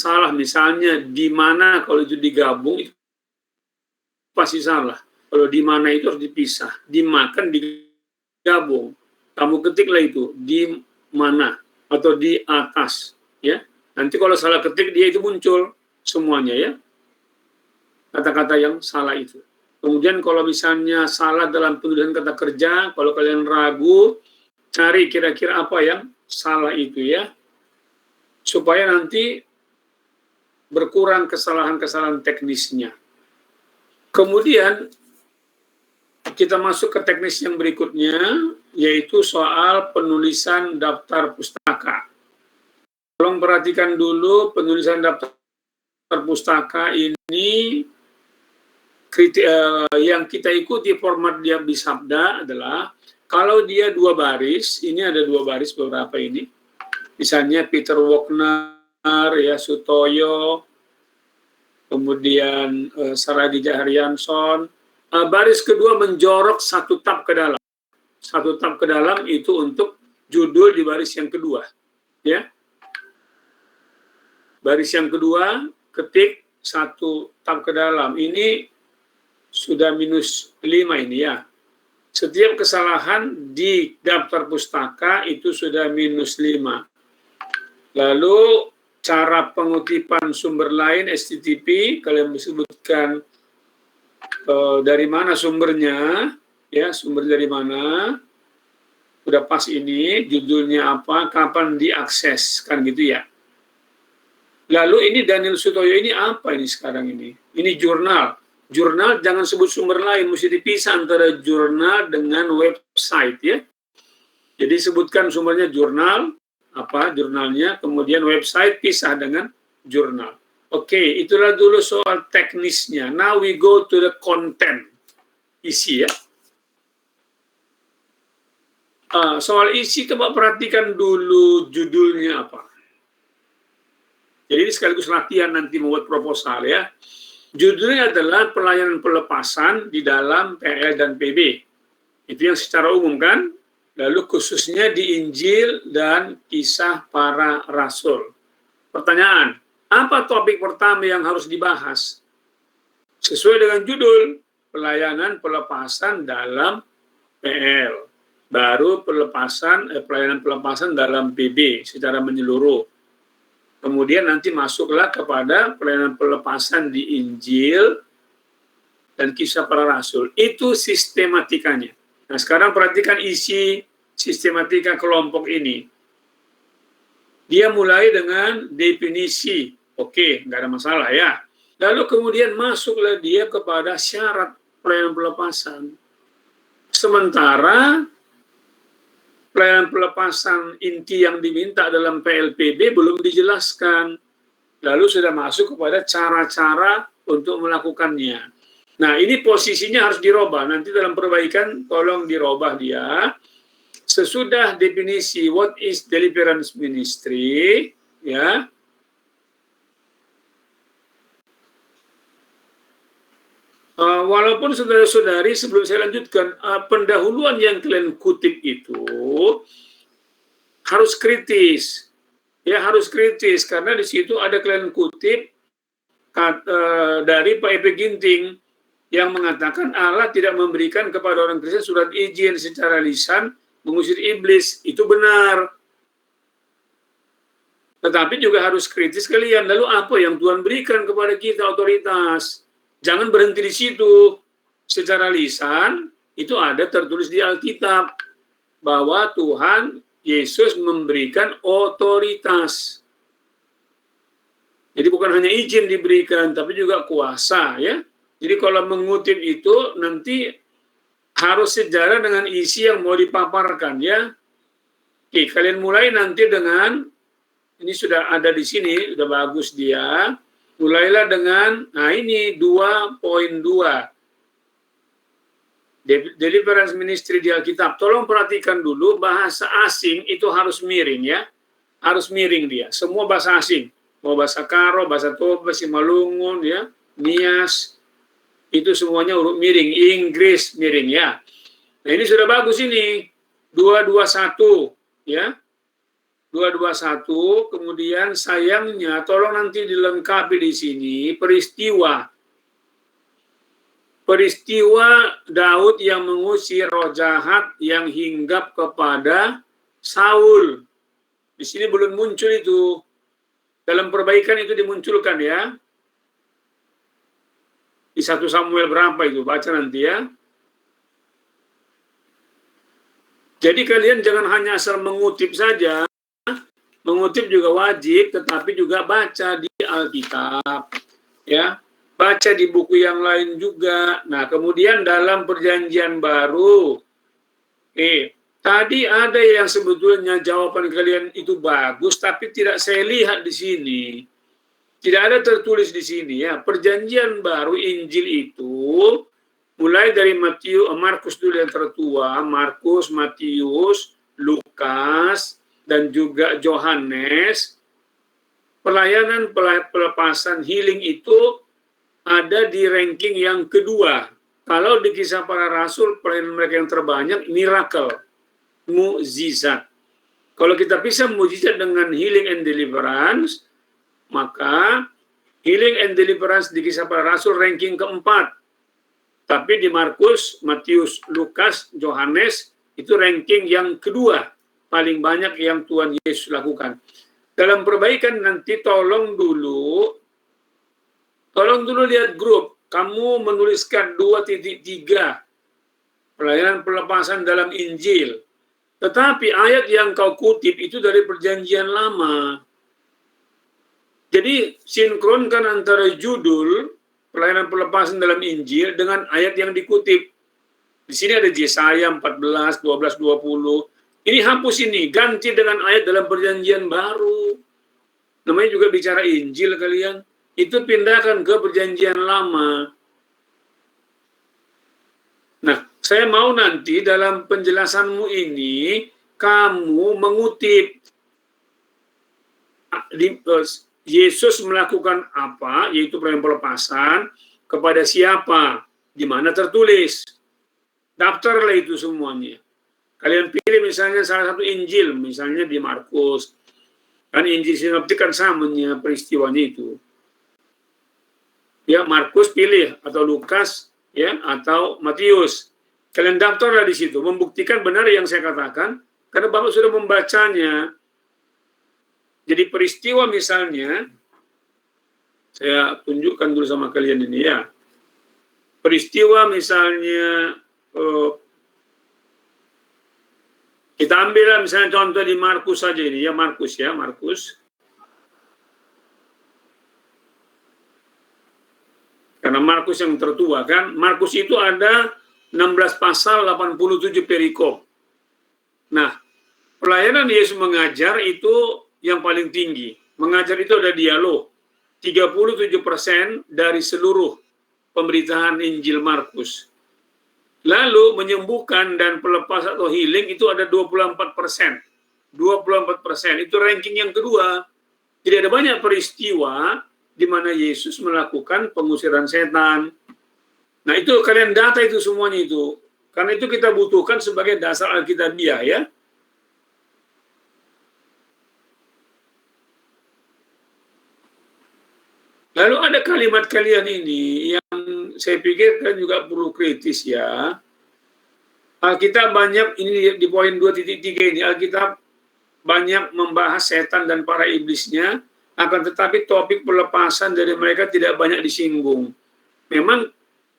salah, misalnya di mana kalau itu digabung itu pasti salah. Kalau di mana itu harus dipisah, dimakan digabung. Kamu ketiklah itu di mana atau di atas, ya. Nanti kalau salah ketik dia itu muncul semuanya, ya, kata-kata yang salah itu. Kemudian kalau misalnya salah dalam penulisan kata kerja, kalau kalian ragu, cari kira-kira apa yang salah itu, ya, supaya nanti berkurang kesalahan-kesalahan teknisnya. Kemudian kita masuk ke teknis yang berikutnya, yaitu soal penulisan daftar pustaka. Tolong perhatikan dulu penulisan daftar pustaka ini. Yang kita ikuti format dia Bisabda adalah kalau dia 2 baris, ini ada 2 baris beberapa ini, misalnya Peter Wagner, ya, Sutoyo, kemudian Saragi Jaharyanson, baris kedua menjorok 1 tab ke dalam. 1 tab ke dalam itu untuk judul di baris yang kedua, ya. Baris yang kedua ketik 1 tab ke dalam. Ini sudah -5 ini, ya. Setiap kesalahan di daftar pustaka itu sudah -5. Lalu cara pengutipan sumber lain STTP, kalian sebutkan dari mana sumbernya, ya, sumber dari mana, udah pas ini, judulnya apa, kapan diakses, kan gitu, ya. Lalu ini Daniel Sutoyo ini apa ini sekarang ini? Ini jurnal. Jurnal jangan sebut sumber lain, mesti dipisah antara jurnal dengan website, ya. Jadi sebutkan sumbernya jurnal, apa jurnalnya, kemudian website pisah dengan jurnal. Oke, itulah dulu soal teknisnya. Now we go to the content, isi, ya. Soal isi, coba perhatikan dulu judulnya apa. Jadi ini sekaligus latihan nanti membuat proposal, ya. Judulnya adalah pelayanan pelepasan di dalam PL dan PB. Itu yang secara umum, kan? Lalu khususnya di Injil dan kisah para rasul. Pertanyaan, apa topik pertama yang harus dibahas? Sesuai dengan judul, pelayanan pelepasan dalam PL. Baru pelayanan pelepasan dalam PB secara menyeluruh. Kemudian nanti masuklah kepada pelayanan pelepasan di Injil dan kisah para rasul. Itu sistematikanya. Nah, sekarang perhatikan isi sistematika kelompok ini. Dia mulai dengan definisi. Oke, nggak ada masalah, ya. Lalu kemudian masuklah dia kepada syarat pelayanan pelepasan. Sementara pelayanan pelepasan inti yang diminta dalam PLPB belum dijelaskan. Lalu sudah masuk kepada cara-cara untuk melakukannya. Nah, ini posisinya harus dirubah. Nanti dalam perbaikan tolong dirubah dia. Sesudah definisi what is deliverance ministry, ya. Walaupun saudara-saudari, sebelum saya lanjutkan, pendahuluan yang kalian kutip itu harus kritis, ya, harus kritis, karena di situ ada kalian kutip dari Pak Epe Ginting yang mengatakan Allah tidak memberikan kepada orang Kristen surat izin secara lisan mengusir iblis. Itu benar, tetapi juga harus kritis kalian. Lalu apa yang Tuhan berikan kepada kita otoritas? Jangan berhenti di situ. Secara lisan, itu ada tertulis di Alkitab bahwa Tuhan Yesus memberikan otoritas. Jadi bukan hanya izin diberikan, tapi juga kuasa, ya. Jadi kalau mengutip itu nanti harus sejalan dengan isi yang mau dipaparkan, ya. Oke, kalian mulai nanti dengan, ini sudah ada di sini, sudah bagus dia. Mulailah dengan, nah ini 2.2. Deliverance Ministry di Alkitab. Tolong perhatikan dulu, bahasa asing itu harus miring, ya. Harus miring dia. Semua bahasa asing. Mau bahasa Karo, bahasa Toba, Simalungun, ya, Nias, itu semuanya huruf miring. Inggris miring, ya. Nah ini sudah bagus ini. 221, ya. 2:21, kemudian sayangnya tolong nanti dilengkapi di sini peristiwa Daud yang mengusir roh jahat yang hinggap kepada Saul. Di sini belum muncul itu. Dalam perbaikan itu dimunculkan ya. Di 1 Samuel berapa itu? Baca nanti ya. Jadi kalian jangan hanya asal mengutip saja. Mengutip juga wajib, tetapi juga baca di Alkitab. Ya. Baca di buku yang lain juga. Nah, kemudian dalam Perjanjian Baru, tadi ada yang sebetulnya jawaban kalian itu bagus, tapi tidak saya lihat di sini. Tidak ada tertulis di sini ya. Perjanjian Baru Injil itu mulai dari Markus dulu yang tertua, Markus, Matius, Lukas, dan juga Yohanes. Pelayanan pelepasan healing itu ada di ranking yang kedua. Kalau di Kisah Para Rasul, pelayanan mereka yang terbanyak, miracle, mukjizat. Kalau kita pisah mukjizat dengan healing and deliverance, maka healing and deliverance di Kisah Para Rasul ranking keempat. Tapi di Markus, Matius, Lukas, Yohanes, itu ranking yang kedua. Paling banyak yang Tuhan Yesus lakukan. Dalam perbaikan nanti tolong dulu lihat grup. Kamu menuliskan 2.3 pelayanan pelepasan dalam Injil. Tetapi ayat yang kau kutip itu dari Perjanjian Lama. Jadi sinkronkan antara judul pelayanan pelepasan dalam Injil dengan ayat yang dikutip. Di sini ada Yesaya 14, 12, 20. Ini hapus ini, ganti dengan ayat dalam Perjanjian Baru. Namanya juga bicara Injil kalian. Itu pindahkan ke Perjanjian Lama. Nah, saya mau nanti dalam penjelasanmu ini, kamu mengutip Yesus melakukan apa, yaitu pelayanan pelepasan, kepada siapa, di mana tertulis. Daftarlah itu semuanya. Kalian pilih misalnya salah satu Injil, misalnya di Markus. Kan Injil sinoptik kan samanya peristiwanya itu. Ya, Markus pilih, atau Lukas, ya, atau Matius. Kalian daftarlah di situ, membuktikan benar yang saya katakan, karena Bapak sudah membacanya. Jadi peristiwa misalnya, saya tunjukkan dulu sama kalian ini ya. Peristiwa misalnya, kita ambil misalnya contoh di Markus saja ini, ya Markus ya, Markus. Karena Markus yang tertua kan, Markus itu ada 16 pasal, 87 perikop. Nah, pelayanan Yesus mengajar itu yang paling tinggi. Mengajar itu ada dialog. 37% dari seluruh pemberitaan Injil Markus. Lalu menyembuhkan dan pelepas atau healing itu ada 24%. 24%, itu ranking yang kedua. Jadi ada banyak peristiwa di mana Yesus melakukan pengusiran setan. Nah itu kalian data itu semuanya itu. Karena itu kita butuhkan sebagai dasar Alkitabiah ya. Lalu ada kalimat kalian ini yang saya pikir kan juga perlu kritis ya. Alkitab banyak, ini di poin 2.3 ini, Alkitab banyak membahas setan dan para iblisnya, akan tetapi topik pelepasan dari mereka tidak banyak disinggung. Memang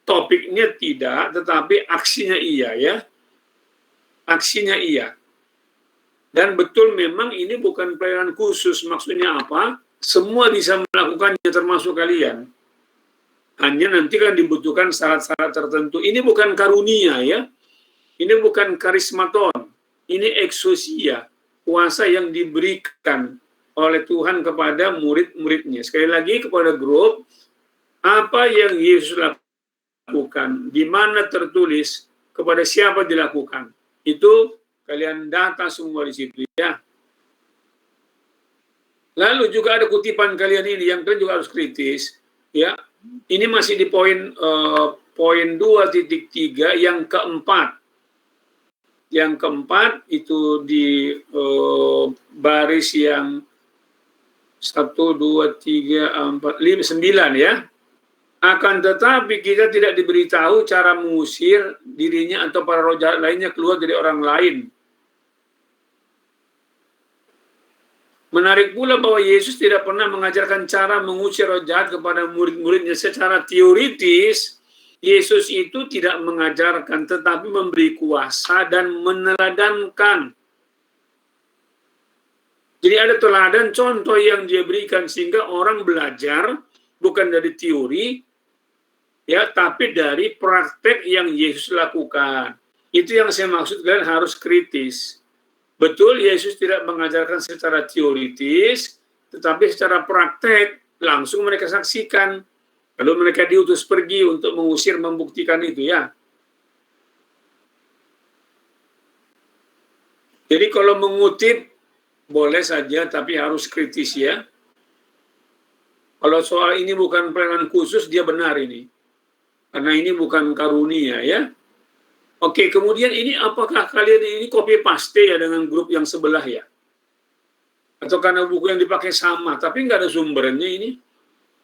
topiknya tidak, tetapi aksinya iya ya. Aksinya iya. Dan betul memang ini bukan pelayanan khusus, maksudnya apa? Semua bisa melakukannya termasuk kalian. Hanya nanti kan dibutuhkan syarat-syarat tertentu. Ini bukan karunia ya. Ini bukan karismaton. Ini eksosia. Kuasa yang diberikan oleh Tuhan kepada murid-muridnya. Sekali lagi kepada grup, apa yang Yesus lakukan, di mana tertulis, kepada siapa dilakukan. Itu kalian data semua di situ ya. Lalu juga ada kutipan kalian ini yang kalian juga harus kritis ya. Ini masih di poin 2.3 yang keempat. Yang keempat itu di baris yang 1, 2, 3, 4, 5, 9 ya. Akan tetapi kita tidak diberitahu cara mengusir dirinya atau para roh jahat lainnya keluar dari orang lain. Menarik pula bahwa Yesus tidak pernah mengajarkan cara mengusir roh jahat kepada murid-muridnya secara teoritis. Yesus itu tidak mengajarkan, tetapi memberi kuasa dan meneladankan. Jadi ada teladan contoh yang dia berikan sehingga orang belajar bukan dari teori, ya, tapi dari praktek yang Yesus lakukan. Itu yang saya maksud, kalian harus kritis. Betul, Yesus tidak mengajarkan secara teoritis, tetapi secara praktek langsung mereka saksikan. Lalu mereka diutus pergi untuk mengusir, membuktikan itu ya. Jadi kalau mengutip boleh saja, tapi harus kritis ya. Kalau soal ini bukan pelayanan khusus, dia benar ini. Karena ini bukan karunia ya. Oke, kemudian ini apakah kalian ini copy paste ya dengan grup yang sebelah ya? Atau karena buku yang dipakai sama, tapi nggak ada sumbernya ini?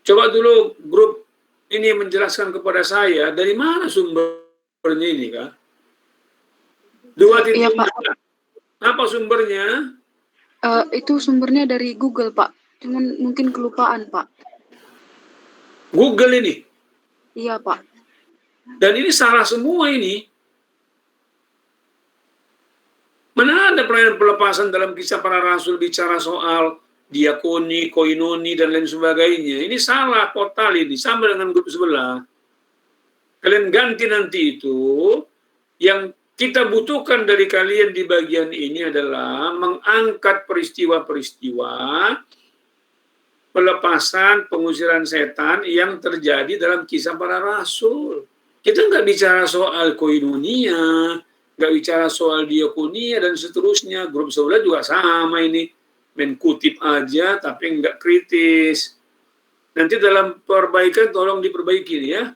Coba dulu grup ini menjelaskan kepada saya, dari mana sumbernya ini, Kak? 2 titik. Iya, Pak. Apa sumbernya? Itu sumbernya dari Google, Pak. Cuman mungkin kelupaan, Pak. Google ini? Iya, Pak. Dan ini salah semua ini. Mana ada pelayanan pelepasan dalam Kisah Para Rasul bicara soal diakoni, koinoni, dan lain sebagainya. Ini salah total ini, sama dengan grup sebelah. Kalian ganti nanti itu, yang kita butuhkan dari kalian di bagian ini adalah mengangkat peristiwa-peristiwa pelepasan, pengusiran setan yang terjadi dalam Kisah Para Rasul. Kita nggak bicara soal koinonia, nggak bicara soal diakonia, dan seterusnya. Grup sebelah juga sama ini. Main kutip aja tapi nggak kritis. Nanti dalam perbaikan tolong diperbaiki ya.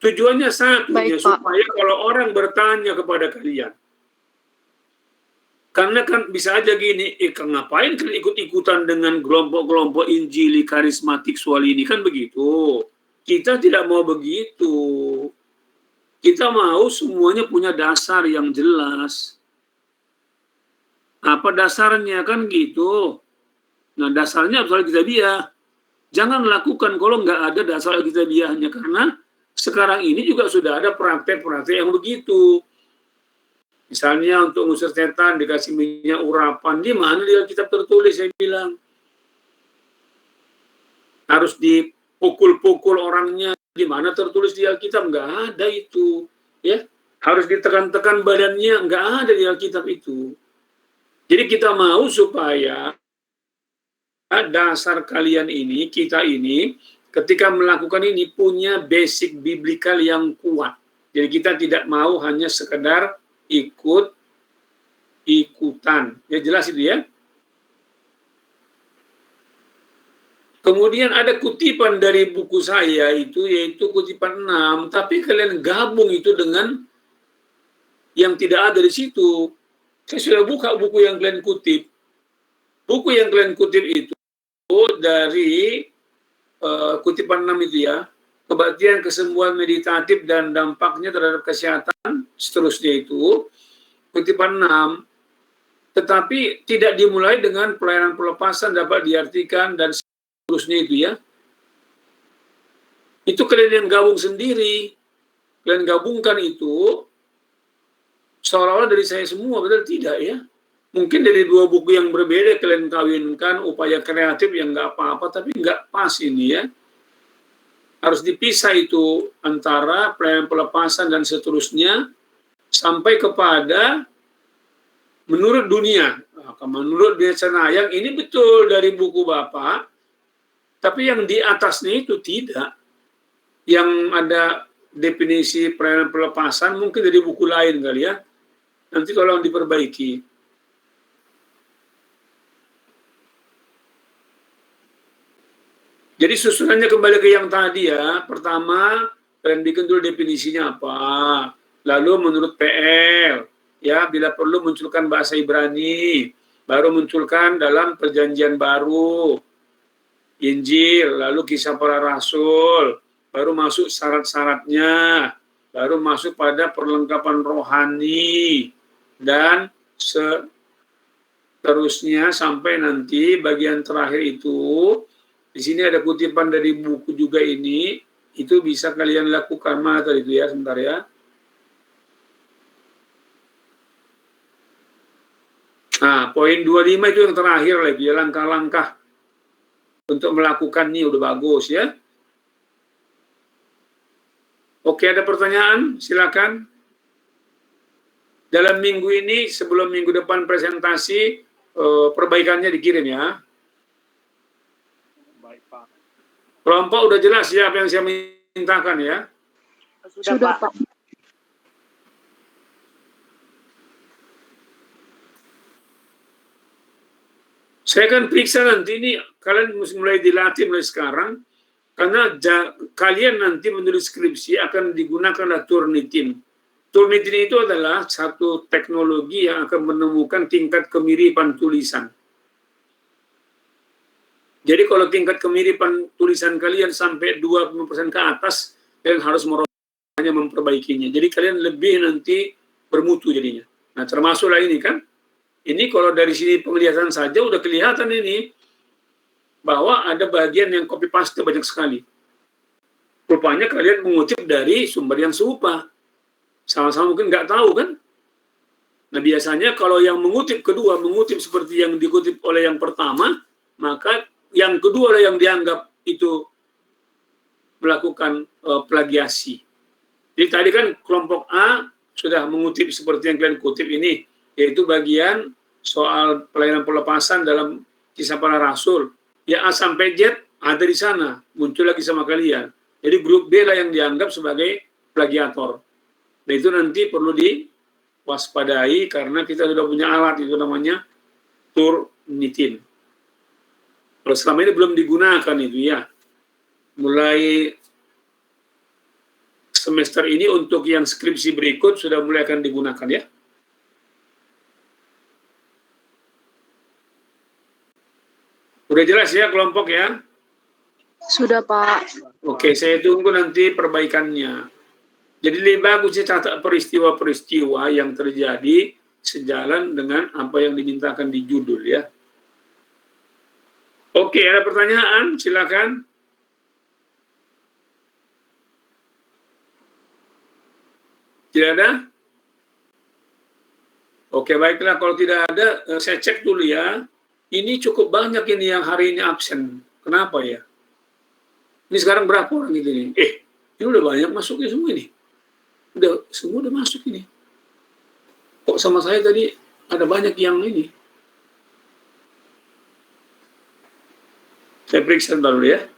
Tujuannya satu, ya, supaya kalau orang bertanya kepada kalian, karena kan bisa aja gini, ngapain kalian ikut-ikutan dengan kelompok-kelompok Injili karismatik soal ini, kan begitu. Kita tidak mau begitu. Kita mau semuanya punya dasar yang jelas. Apa dasarnya, kan gitu. Nah, dasarnya soal Alkitabiah. Jangan lakukan kalau nggak ada dasar Alkitabiahnya, karena sekarang ini juga sudah ada praktek-praktek yang begitu. Misalnya untuk ngusir setan dikasih minyak urapan, di mana di Alkitab tertulis, saya bilang. Harus dipukul-pukul orangnya, di mana tertulis di Alkitab, nggak ada itu. Ya, harus ditekan-tekan badannya, nggak ada di Alkitab itu. Jadi kita mau supaya dasar kalian ini, kita ini, ketika melakukan ini punya basic biblikal yang kuat. Jadi kita tidak mau hanya sekedar ikut-ikutan. Ya jelas itu ya. Kemudian ada kutipan dari buku saya itu, yaitu kutipan 6, tapi kalian gabung itu dengan yang tidak ada di situ. Saya sudah buka buku yang kalian kutip. Buku yang kalian kutip itu dari kutipan 6 itu ya, kebaktian, kesembuhan meditatif dan dampaknya terhadap kesehatan, seterusnya itu, kutipan 6, tetapi tidak dimulai dengan pelayanan pelepasan dapat diartikan dan seterusnya itu ya. Itu kalian yang gabung sendiri, kalian gabungkan itu, seolah-olah dari saya semua, betul tidak ya? Mungkin dari 2 buku yang berbeda kalian kawinkan upaya kreatif yang nggak apa-apa, tapi nggak pas ini ya. Harus dipisah itu antara pelayanan pelepasan dan seterusnya sampai kepada menurut dunia. Menurut dunia Cenayang ini betul dari buku Bapak, tapi yang di atasnya itu tidak. Yang ada definisi pelayanan pelepasan mungkin dari buku lain kali ya. Nanti tolong diperbaiki. Jadi susunannya kembali ke yang tadi ya. Pertama, kalian bikin dulu definisinya apa. Lalu menurut PL, ya bila perlu munculkan bahasa Ibrani, baru munculkan dalam perjanjian baru, Injil, lalu kisah para rasul, baru masuk syarat-syaratnya, baru masuk pada perlengkapan rohani, dan seterusnya sampai nanti bagian terakhir itu. Di sini ada kutipan dari buku juga ini, itu bisa kalian lakukan. Mana tadi itu ya, sebentar ya. Nah, poin 25 itu yang terakhir lagi, ya, langkah-langkah untuk melakukannya udah bagus ya. Oke, ada pertanyaan? Silakan. Dalam minggu ini, sebelum minggu depan presentasi, perbaikannya dikirim ya. Baik, Pak. Kelompok udah jelas ya apa yang saya mintakan ya. Sudah, Pak. Saya akan periksa nanti ini, kalian mesti mulai dilatih mulai sekarang, karena kalian nanti menulis skripsi akan digunakan Turnitin. Turnitin itu adalah satu teknologi yang akan menemukan tingkat kemiripan tulisan. Jadi kalau tingkat kemiripan tulisan kalian sampai 20% ke atas, kalian harus hanya memperbaikinya. Jadi kalian lebih nanti bermutu jadinya. Nah, termasuklah ini kan. Ini kalau dari sini penglihatan saja udah kelihatan ini bahwa ada bagian yang copy paste banyak sekali. Rupanya kalian mengutip dari sumber yang serupa. Sama-sama mungkin nggak tahu kan? Nah biasanya kalau yang mengutip kedua, mengutip seperti yang dikutip oleh yang pertama, maka yang kedua lah yang dianggap itu melakukan plagiasi. Jadi tadi kan kelompok A sudah mengutip seperti yang kalian kutip ini, yaitu bagian soal pelayanan pelepasan dalam kisah para rasul. Ya A sampai Z ada di sana, muncul lagi sama kalian. Jadi grup B lah yang dianggap sebagai plagiator. Nah itu nanti perlu diwaspadai karena kita sudah punya alat itu namanya Turnitin. Kalau selama ini belum digunakan itu ya. Mulai semester ini untuk yang skripsi berikut sudah mulai akan digunakan ya. Udah jelas ya kelompok ya? Sudah, Pak. Oke, saya tunggu nanti perbaikannya. Jadi lebih bagus catat peristiwa-peristiwa yang terjadi sejalan dengan apa yang dimintakan di judul ya. Oke, ada pertanyaan? Silakan. Tidak ada? Oke, baiklah. Kalau tidak ada, saya cek dulu ya. Ini cukup banyak ini yang hari ini absen. Kenapa ya? Ini sekarang berapa orang ini? Ini udah banyak masuknya semua ini. Semua udah masuk ini. Kok sama saya tadi ada banyak yang ini? Saya periksa dulu ya.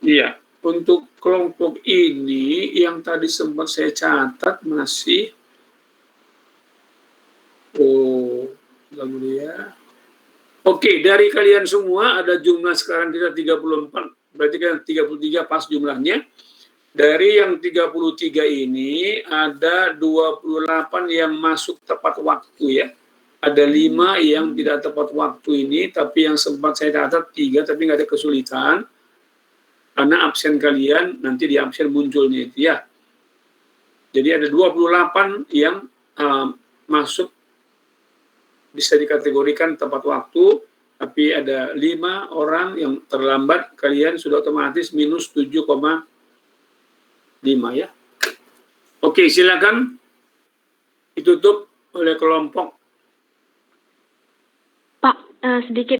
Iya, untuk kelompok ini yang tadi sempat saya catat masih ya. Oke, dari kalian semua ada jumlah sekarang kita 34, berarti kan 33 pas jumlahnya. Dari yang 33 ini ada 28 yang masuk tepat waktu ya. Ada 5 yang tidak tepat waktu ini, tapi yang sempat saya catat 3 tapi nggak ada kesulitan. Karena absen kalian nanti di absen munculnya itu ya. Jadi ada 28 yang masuk bisa dikategorikan tepat waktu, tapi ada 5 orang yang terlambat, kalian sudah otomatis minus 7,5 ya. Oke, silakan ditutup oleh kelompok. Pak, sedikit